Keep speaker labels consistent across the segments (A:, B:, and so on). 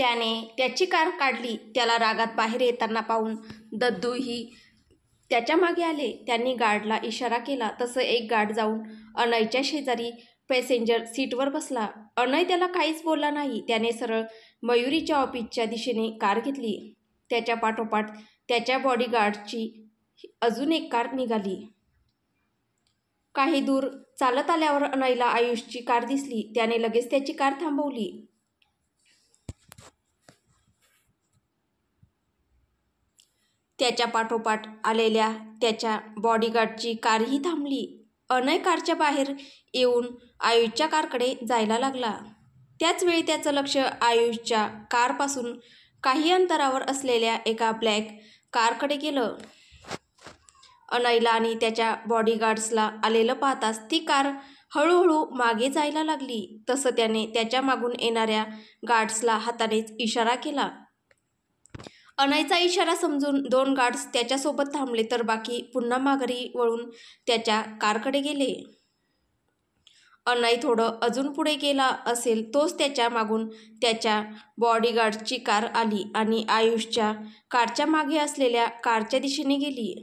A: त्याने त्याची कार काढली. त्याला रागात बाहेर येताना पाहून दद्दूही त्याच्या मागे आले. त्यांनी गार्डला इशारा केला तसं एक गार्ड जाऊन अनयच्या शेजारी पॅसेंजर सीटवर बसला. अनय त्याला काहीच बोलला नाही. त्याने सरळ मयुरीच्या ऑफिसच्या दिशेने कार घेतली. त्याच्या पाठोपाठ त्याच्या बॉडीगार्डची अजून एक कार निघाली. काही दूर चालत आल्यावर अनयला आयुषची कार दिसली. त्याने लगेच त्याची कार थांबवली. त्याच्या पाठोपाठ आलेल्या त्याच्या बॉडीगार्डची कारही थांबली. अनय कारच्या बाहेर येऊन आयुषच्या कारकडे जायला लागला. त्याच वेळी त्याचं लक्ष आयुषच्या कारपासून काही अंतरावर असलेल्या एका ब्लॅक कारकडे गेलं. अनयला आणि त्याच्या बॉडीगार्ड्सला आलेलं पाहताच ती कार हळूहळू मागे जायला लागली. तसं त्याने त्याच्या मागून येणाऱ्या गार्ड्सला हातानेच इशारा केला. अनयचा इशारा समजून 2 गार्ड्स त्याच्यासोबत थांबले तर बाकी पुन्हा माघारी वळून त्याच्या कारकडे गेले. अनय थोडं अजून पुढे गेला असेल तोच त्याच्या मागून त्याच्या बॉडीगार्डची कार आली आणि आयुषच्या कारच्या मागे असलेल्या कारच्या दिशेने गेली.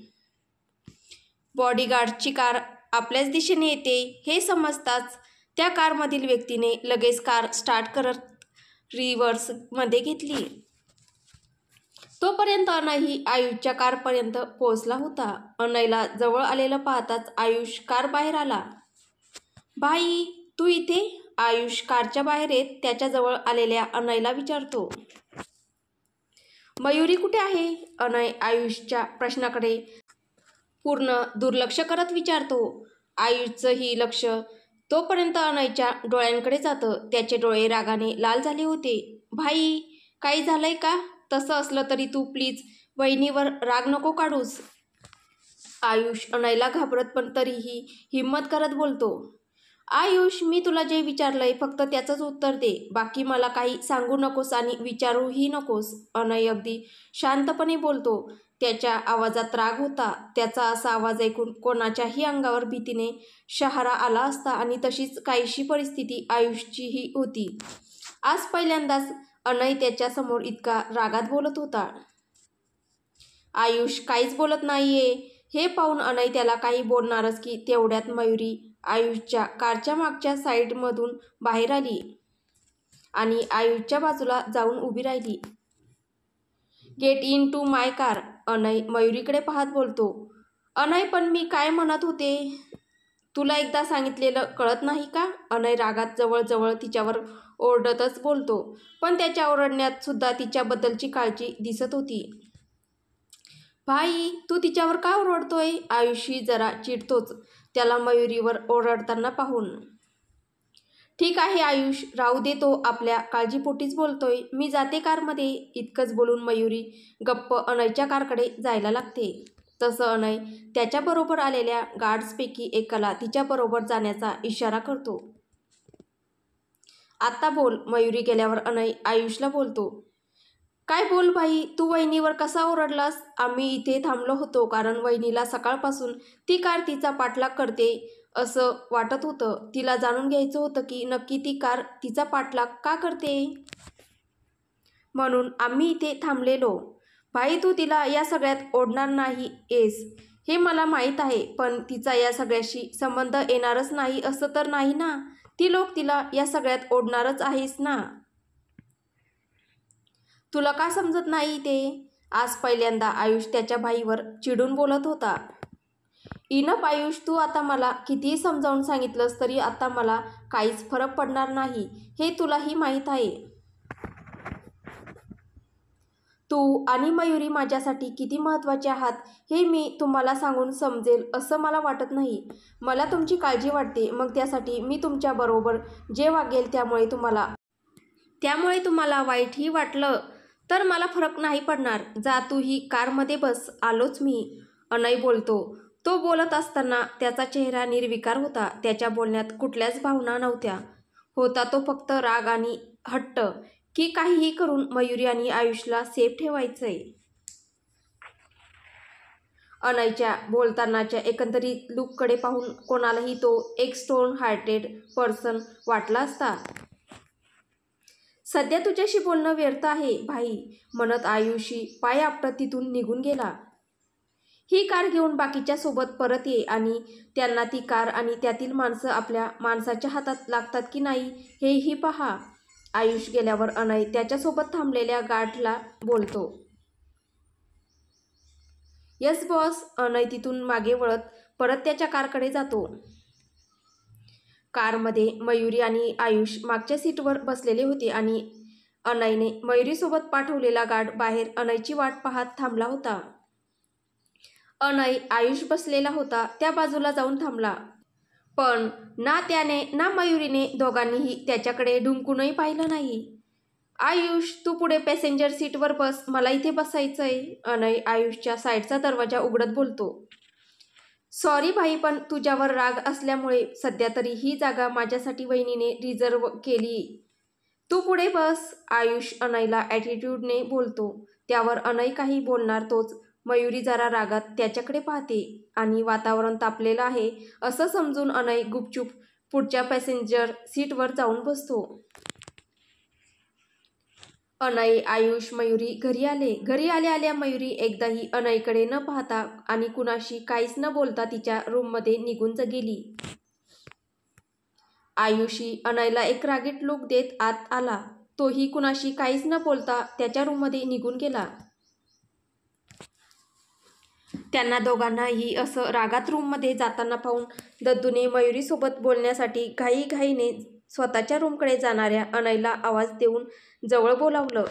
A: बॉडीगार्डची कार आपल्याच दिशेने येते हे समजताच त्या कारमधील व्यक्तीने लगेच कार स्टार्ट करत रिव्हर्समध्ये घेतली. तोपर्यंत अनयही आयुषच्या कारपर्यंत पोहोचला होता. अनयला जवळ आलेलं पाहताच आयुष कार बाहेर आला. भाई तू इथे? आयुष कारच्या बाहेर येत त्याच्याजवळ आलेल्या अनयला विचारतो. मयुरी कुठे आहे? अनय आयुषच्या प्रश्नाकडे पूर्ण दुर्लक्ष करत विचारतो. आयुषचंही लक्ष तोपर्यंत अनयच्या डोळ्यांकडे जातं. त्याचे डोळे रागाने लाल झाले होते. भाई काही झालंय का? तसं असलं तरी तू प्लीज वहिनीवर राग नको काढूस. आयुष अनयला घाबरत पण तरीही हिम्मत करत बोलतो. आयुष मी तुला जे विचारलंय फक्त त्याचंच उत्तर दे. बाकी मला काही सांगू नकोस आणि विचारूही नकोस. अनय अगदी शांतपणे बोलतो. त्याच्या आवाजात राग होता. त्याचा असा आवाज ऐकून कोणाच्याही अंगावर भीतीने शहारा आला असता आणि तशीच काहीशी परिस्थिती आयुषचीही होती. आज पहिल्यांदाच अनय त्याच्या समोर इतका रागात बोलत होता. आयुष काहीच बोलत नाहीये हे पाहून अनय त्याला काही बोलणारच की तेवढ्यात मयुरी आयुषच्या कारच्या मागच्या साईडमधून बाहेर आली आणि आयुषच्या बाजूला जाऊन उभी राहिली. Get in to my car. Anay मयुरीकडे पाहत बोलतो. अनय पण मी काय म्हणत होते तुला एकदा सांगितलेलं कळत नाही का? अनय रागात जवळजवळ तिच्यावर ओरडतच बोलतो. पण त्याच्या ओरडण्यात सुद्धा तिच्याबद्दलची काळजी दिसत होती. भाई तू तिच्यावर का ओरडतोय? आयुषही जरा चिडतोच त्याला मयुरीवर ओरडताना पाहून. ठीक आहे आयुष राहू दे, तो आपल्या काळजीपोटीच बोलतोय. मी जाते कारमध्ये. इतकंच बोलून मयुरी गप्प अनयच्या कारकडे जायला लागते. तसं अनय त्याच्याबरोबर आलेल्या गार्ड्सपैकी एकाला तिच्याबरोबर जाण्याचा इशारा करतो. आत्ता बोल. मयुरी गेल्यावर अनय आयुषला बोलतो. काय बोल भाई? तू वहिनीवर कसा ओरडलास? आम्ही इथे थांबलो होतो कारण वहिनीला सकाळपासून ती कार तिचा पाठलाग करते असं वाटत होतं. तिला जाणून घ्यायचं होतं की नक्की ती कार तिचा पाठलाग का करते. म्हणून आम्ही इथे थांबलेलो. भाई तू तिला या सगळ्यात ओढणार नाहीयेस हे मला माहीत आहे. पण तिचा या सगळ्याशी संबंध येणारच नाही असं तर नाही ना? ती लोक तिला या सगळ्यात ओढणारच आहेस ना? तुला का समजत नाही ते? आज पहिल्यांदा आयुष त्याच्या भाईवर चिडून बोलत होता. इनफ आयुष, तू आता मला कितीही समजावून सांगितलंस तरी आता मला काहीच फरक पडणार नाही हे तुलाही माहीत आहे. तू आणि मयुरी माझ्यासाठी किती महत्त्वाचे आहात हे मी तुम्हाला सांगून समजेल असं मला वाटत नाही. मला तुमची काळजी वाटते. मग त्यासाठी मी तुमच्याबरोबर जे वागेल त्यामुळे तुम्हाला वाईटही वाटलं तर मला फरक नाही पडणार. जा तू ही कारमध्ये बस. आलोच मी. अनय बोलतो. तो बोलत असताना त्याचा चेहरा निर्विकार होता. त्याच्या बोलण्यात कुठल्याच भावना नव्हत्या. होता तो फक्त राग आणि हट्ट की काहीही करून मयुरी आणि आयुषला सेफ ठेवायचंय. अनयच्या बोलतानाच्या एकंदरीत लुककडे पाहून कोणालाही तो एक स्टोन हार्टेड पर्सन वाटला असता. सध्या तुझ्याशी बोलणं व्यर्थ आहे भाई, म्हणत आयुषी पाय आपटत तिथून निघून गेला. ही कार घेऊन बाकीच्या सोबत परत ये आणि त्यांना ती कार आणि त्यातील माणसं आपल्या माणसाच्या हातात लागतात की नाही हेही पहा. आयुष गेल्यावर अनय त्याच्यासोबत थांबलेल्या गार्डला बोलतो. Yes boss. अनय तिथून मागे वळत परत त्याच्या कारकडे जातो. कारमध्ये मयुरी आणि आयुष मागच्या सीटवर बसलेले होते आणि अनयने मयुरीसोबत पाठवलेला गार्ड बाहेर अनयची वाट पाहत थांबला होता. अनय आयुष बसलेला होता त्या बाजूला जाऊन थांबला, पण ना त्याने ना मयुरीने दोघांनीही त्याच्याकडे ढुंकूनही पाहिलं नाही. आयुष, तू पुढे पॅसेंजर सीटवर बस, मला इथे बसायचंय. अनय आयुषच्या साईडचा दरवाजा उघडत बोलतो. सॉरी भाई, पण तुझ्यावर राग असल्यामुळे सध्या तरी ही जागा माझ्यासाठी वहिनीने रिझर्व केली. तू पुढे बस. आयुष अनयला ॲटिट्यूडने बोलतो. त्यावर अनय काही बोलणार तोच मयुरी जरा रागात त्याच्याकडे पाहते आणि वातावरण तापलेलं आहे असं समजून अनय गुपचूप पुढच्या पॅसेंजर सीटवर जाऊन बसतो. अनय, आयुष, मयुरी घरी आले. घरी आल्या मयुरी एकदाही अनयकडे न पाहता आणि कुणाशी काहीच न बोलता तिच्या रूममध्ये निघून गेली. आयुषी अनयला एक रागीट लुक देत आत आला. तोही कुणाशी काहीच न बोलता त्याच्या रूममध्ये निघून गेला. त्यांना दोघांनाही असं रागात रूममध्ये जाताना पाहून दद्दूने मयुरीसोबत बोलण्यासाठी घाईघाईने स्वतःच्या रूमकडे जाणाऱ्या अनयला आवाज देऊन जवळ बोलावलं.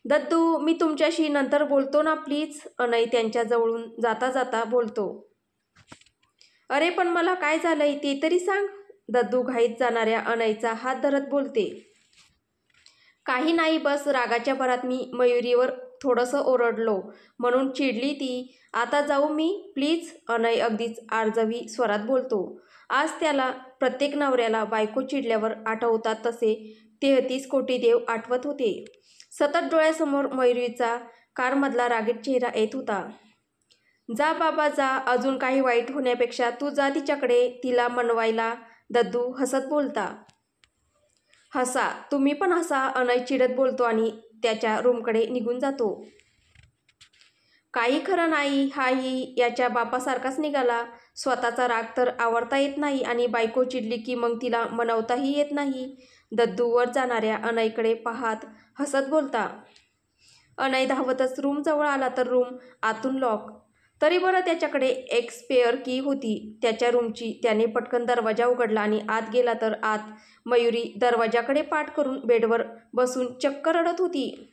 A: दद्दू, मी तुमच्याशी नंतर बोलतो ना प्लीज. अनय त्यांच्या जवळून जाता जाता बोलतो. अरे पण मला काय झालंय ते तरी सांग. दद्दू घाईत जाणाऱ्या अनयचा हात धरत बोलते. काही नाही, बस रागाच्या भरात मी मयुरीवर थोडंसं ओरडलो म्हणून चिडली ती. आता जाऊ मी प्लीज. अनय अगदीच आर्जवी स्वरात बोलतो. आज त्याला प्रत्येक नवऱ्याला बायको चिडल्यावर आठवतात तसे 33 कोटी देव आठवत होते. सतत डोळ्यासमोर मयुरीचा कारमधला रागीट चेहरा येत होता. जा बाबा जा, अजून काही वाईट होण्यापेक्षा तू जा तिच्याकडे तिला मनवायला. दद्दू हसत बोलता. हसा, तुम्ही पण हसा. अनय चिडत बोलतो आणि त्याच्या रूमकडे निघून जातो. काही खरं नाही, हाही याच्या बापासारखाच निघाला. स्वतःचा राग तर आवरता येत नाही आणि बायको चिडली की मग तिला मनवताही येत नाही. दद्दू वर जाणाऱ्या अनयकडे पाहत हसत बोलता. अनय धावतच रूमजवळ आला तर रूम आतून लॉक. तरी बरं त्याच्याकडे एक स्पेअर की होती त्याच्या रूमची. त्याने पटकन दरवाजा उघडला आणि आत गेला तर आत मयुरी दरवाजाकडे पाठ करून बेडवर बसून चक्क रडत होती.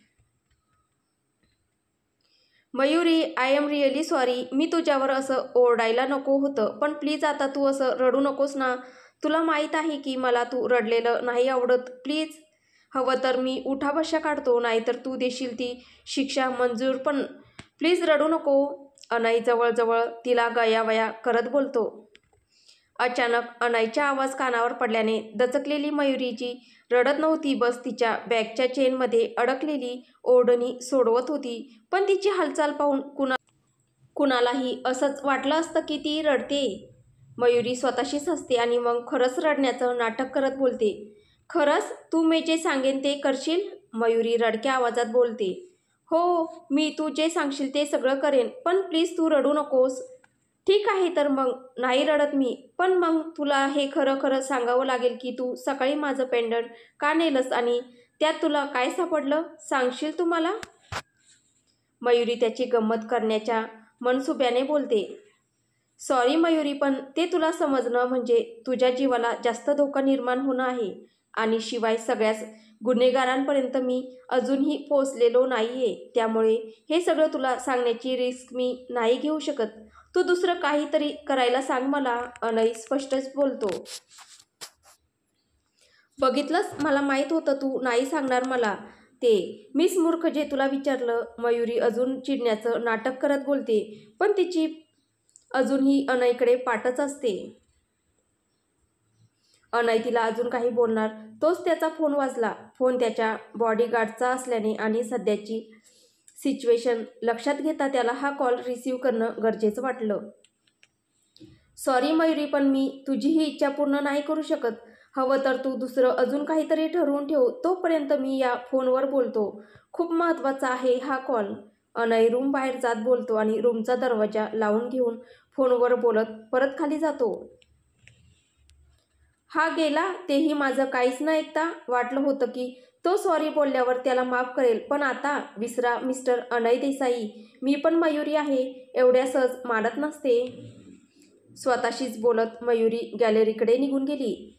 A: Mayuri, I am really sorry. मी तुझ्यावर असं ओरडायला नको होतं, पण प्लीज आता तू असं रडू नकोस ना. तुला माहीत आहे की मला तू रडलेलं नाही आवडत. प्लीज, हवं तर मी उठाबशा काढतो, नाहीतर तू देशील ती शिक्षा मंजूर, पण प्लीज रडू नको. अनय जवळजवळ तिला गयावया करत बोलतो. अचानक अनयचा आवाज कानावर पडल्याने दचकलेली मयुरीची रडत नव्हती, बस तिच्या बॅगच्या चेनमध्ये अडकलेली ओढणी सोडवत होती. पण तिची हालचाल पाहून कुणालाही असंच वाटलं असतं की ती रडते. मयुरी स्वतःशीच हसते आणि मग खरंच रडण्याचं नाटक करत बोलते. खरंच तू मी जे सांगेन ते करशील? मयुरी रडक्या आवाजात बोलते. हो, मी तू जे सांगशील ते सगळं करेन, पण प्लीज तू रडू नकोस. ठीक आहे तर मग नाही रडत मी, पण मग तुला हे खरं खरं सांगावं लागेल की तू सकाळी माझं पेंडंट का नेलंस आणि त्यात तुला काय सापडलं, सांगशील तू मला? मयुरी त्याची गंमत करण्याच्या मनसुब्याने बोलते. सॉरी मयुरी, पण ते तुला समजणं म्हणजे तुझ्या जीवाला जास्त धोका निर्माण होणं आहे. आणि शिवाय सगळ्याच गुन्हेगारांपर्यंत मी अजूनही पोचलेलो नाहीये, त्यामुळे हे सगळं तुला सांगण्याची रिस्क मी नाही घेऊ शकत. तू दुसरं काहीतरी करायला सांग मला. अनय स्पष्टच बोलतो. बघितलंस, मला माहीत होतं तू नाही सांगणार मला ते. मीच मूर्ख जे तुला विचारलं. मयुरी अजून चिडण्याचं नाटक करत बोलते, पण तिची अजूनही अनयकडे पाठच असते. अनय तिला अजून काही बोलणार तोच त्याचा फोन वाजला. फोन त्याच्या बॉडीगार्डचा असल्याने आणि सध्याची सिच्युएशन लक्षात घेता त्याला हा कॉल रिसीव्ह करणं गरजेचं वाटलं. सॉरी मयुरी, पण मी तुझी ही इच्छा पूर्ण नाही करू शकत. हवं तर तू दुसरं अजून काहीतरी ठरवून ठेव, तोपर्यंत मी या फोनवर बोलतो. खूप महत्त्वाचा आहे हा कॉल. अनय रूम बाहेर जात बोलतो आणि रूमचा दरवाजा लावून घेऊन फोनवर बोलत परत खाली जातो. हा गेला तेही माझं काहीच न ऐकता. वाटलं होतं की तो सॉरी बोलल्यावर त्याला माफ करेल, पण आता विसरा मिस्टर अनय देसाई, मी पण मयुरी आहे, एवढ्या सहज मानत नसते. स्वतःशीच बोलत मयुरी गॅलरीकडे निघून गेली.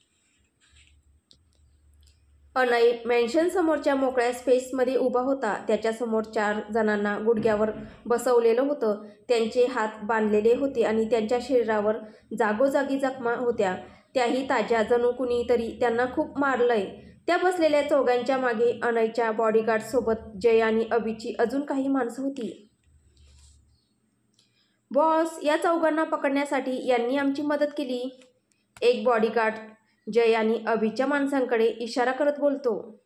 A: अनय मॅन्शन समोरच्या मोकळ्या स्पेसमध्ये उभा होता. त्याच्यासमोर 4 जणांना गुडघ्यावर बसवलेलं होतं. त्यांचे हात बांधलेले होते आणि त्यांच्या शरीरावर जागोजागी जखमा होत्या, त्याही ताज्या, जणू कुणीतरी त्यांना खूप मारलंय. त्या बसलेल्या चौघांच्या मागे अनयच्या बॉडीगार्डसोबत जय आणि अभिची अजून काही माणसं होती. बॉस, या चौघांना पकडण्यासाठी यांनी आमची मदत केली, एक बॉडीगार्ड जय आणि अभिच्या माणसांकडे इशारा करत बोलतो.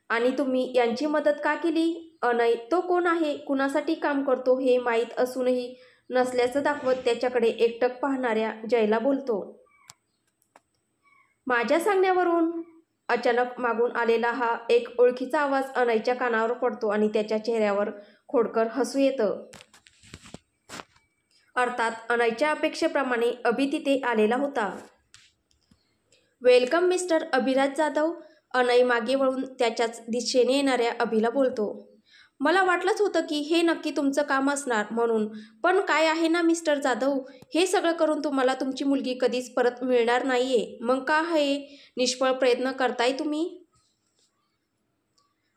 A: आणि तुम्ही यांची मदत का केली? अनय तो कोण आहे, कुणासाठी काम करतो हे माहीत असूनही नसल्याचं दाखवत त्याच्याकडे एकटक पाहणाऱ्या जयला बोलतो. माझ्या सांगण्यावरून. अचानक मागून आलेला हा एक ओळखीचा आवाज अनयच्या कानावर पडतो आणि त्याच्या चेहऱ्यावर खोडकर हसू येतं. अर्थात अनयच्या अपेक्षेप्रमाणे अभि तिथे आलेला होता. Welcome mister Abhiraj Jadhav. अनय मागे वळून त्याच्याच दिशेने येणाऱ्या अभिला बोलतो. मला वाटलंच होतं की हे नक्की तुमचं काम असणार म्हणून, पण काय आहे ना मिस्टर जाधव, हे सगळं करून तुम्हाला तुमची मुलगी कधीच परत मिळणार नाहीये, मग का हे निष्फळ प्रयत्न करताय तुम्ही?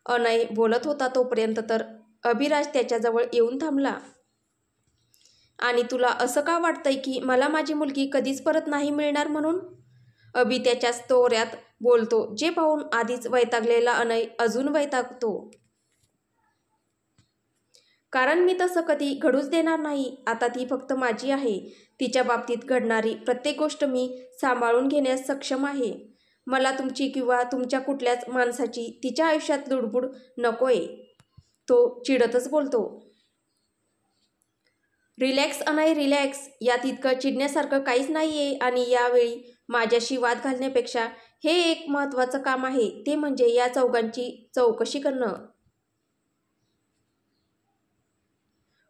A: अनय बोलत होता तोपर्यंत तर अभिराज त्याच्याजवळ येऊन थांबला. आणि तुला असं का वाटतंय की मला माझी मुलगी कधीच परत नाही मिळणार म्हणून? अभि त्याच्याच तोऱ्यात बोलतो, जे पाहून आधीच वैतागलेला अनय अजून वैतागतो. कारण मी तसं कधी घडूच देणार नाही. आता ती फक्त माझी आहे. तिच्या बाबतीत घडणारी प्रत्येक गोष्ट मी सांभाळून घेण्यास सक्षम आहे. मला तुमची किंवा तुमच्या कुठल्याच माणसाची तिच्या आयुष्यात लुडबुड नकोय, तो चिडतच बोलतो. Relax Anay, relax. यात इतकं चिडण्यासारखं काहीच नाहीये आणि यावेळी माझ्याशी वाद घालण्यापेक्षा हे एक महत्त्वाचं काम आहे, ते म्हणजे या चौघांची चौकशी करणं.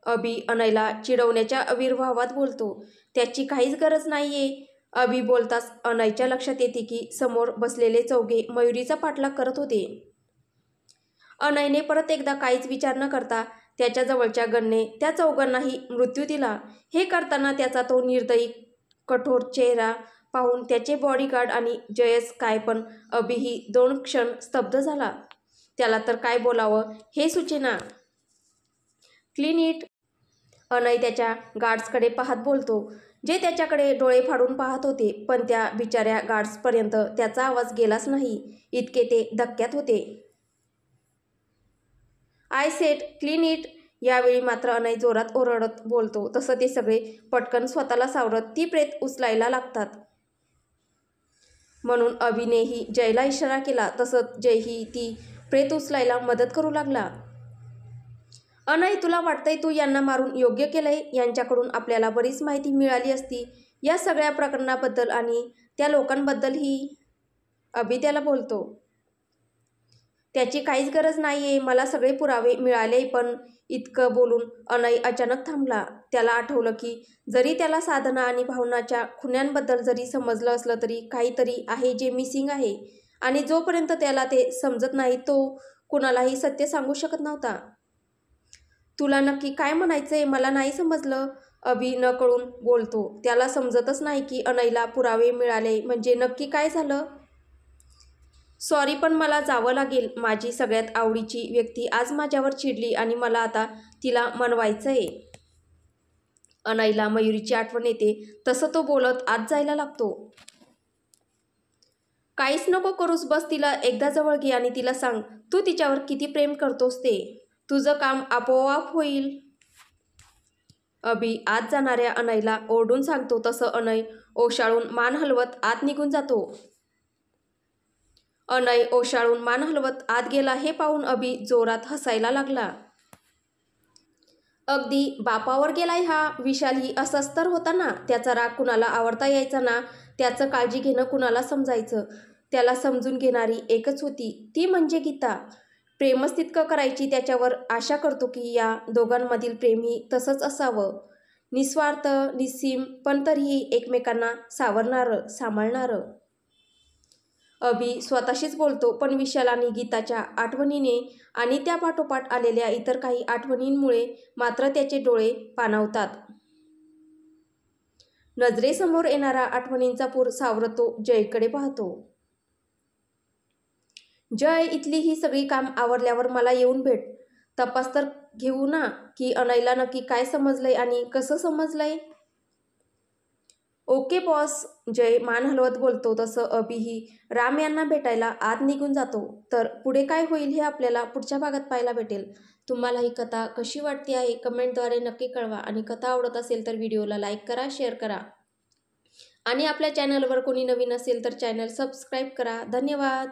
A: अभि अनयला चिडवण्याच्या आविर्भावात बोलतो. त्याची काहीच गरज नाहीये. अभि बोलताच अनयच्या लक्षात येते की समोर बसलेले चौघे मयुरीचा पाठलाग करत होते. अनयने परत एकदा काहीच विचार न करता त्याच्या जवळच्या गनने त्या चौघांनाही मृत्यू दिला. हे करताना त्याचा तो निर्दयी कठोर चेहरा पाहून त्याचे बॉडीगार्ड आणि जयच काय, पण अभिही 2 क्षण स्तब्ध झाला. त्याला तर काय बोलावं हे सुचेना. Clean it. अनय त्याच्या गार्ड्सकडे पाहत बोलतो, जे त्याच्याकडे डोळे फाडून पाहत होते, पण त्या बिचाऱ्या गार्ड्सपर्यंत त्याचा आवाज गेलाच नाही, इतके ते धक्क्यात होते. I said clean it. यावेळी मात्र अनय जोरात ओरडत बोलतो, तसं ते सगळे पटकन स्वतःला सावरत ती प्रेत उचलायला लागतात. म्हणून अभिनेही जयला इशारा केला, तसंच जयही ती प्रेत उचलायला मदत करू लागला. अनय, तुला वाटतंय तू यांना मारून योग्य केलंय? यांच्याकडून आपल्याला बरीच माहिती मिळाली असती या सगळ्या प्रकरणाबद्दल आणि त्या लोकांबद्दलही. अभि त्याला बोलतो. त्याची काहीच गरज नाहीये, मला सगळे पुरावे मिळाले. पण इतकं बोलून अनय अचानक थांबला. त्याला आठवलं की जरी त्याला साधना आणि भावनाच्या खुन्यांबद्दल जरी समजलं असलं तरी काहीतरी आहे जे मिसिंग आहे, आणि जोपर्यंत त्याला ते समजत नाही तो कुणालाही सत्य सांगू शकत नव्हता. तुला नक्की काय म्हणायचंय, मला नाही समजलं. अभि नकळून बोलतो. त्याला समजतच नाही की अनयला पुरावे मिळाले म्हणजे नक्की काय झालं. सॉरी, पण मला जावं लागेल. माझी सगळ्यात आवडीची व्यक्ती आज माझ्यावर चिडली आणि मला आता तिला मनवायचंय. अनयला मयुरीची आठवण येते, तसं तो बोलत आत जायला लागतो. काहीच नको करूस, बस तिला एकदा जवळ घे आणि तिला सांग तू तिच्यावर किती प्रेम करतोस ते. तुझं काम आपोआप होईल. अभि आत जाणाऱ्या अनयला ओरडून सांगतो, तसं अनय ओशाळून मान हलवत आत निघून जातो. अनय ओशाळून मान हलवत आत गेला हे पाहून अभि जोरात हसायला लागला. अगदी बापावर गेलाय हा विशालही असाच तर होता ना. त्याचा राग कुणाला आवडता यायचा ना. त्याचं काळजी घेणं कुणाला समजायचं. त्याला समजून घेणारी एकच होती, ती म्हणजे गीता. प्रेमच तितकं करायची त्याच्यावर. आशा करतो की या दोघांमधील प्रेमही तसंच असावं. निस्वार्थ, निस्सीम, पण तरीही एकमेकांना सावरणारं, सांभाळणारं. अभि स्वतःशीच बोलतो, पण विशाल आणि गीताच्या आठवणीने आणि त्यापाठोपाठ आलेल्या इतर काही आठवणींमुळे मात्र त्याचे डोळे पाणावतात. नजरेसमोर येणारा आठवणींचा पूर सावरत तो जयकडे पाहतो. जय, इथली ही सगळी काम आवरल्यावर मला येऊन भेट. तपास तर घेऊ ना की अनयला नक्की काय समजलंय आणि कसं समजलंय. ओके बॉस, जय मान हलवत बोलतो. तसं अभिही राम यांना भेटायला आत निघून जातो. तर पुढे काय होईल हे आपल्याला पुढच्या भागात पाहायला भेटेल. तुम्हाला ही कथा कशी वाटते आहे कमेंटद्वारे नक्की कळवा. आणि कथा आवडत असेल तर व्हिडिओला लाईक करा, शेअर करा. आणि आपल्या चॅनलवर कोणी नवीन असेल तर चॅनल सबस्क्राईब करा. धन्यवाद.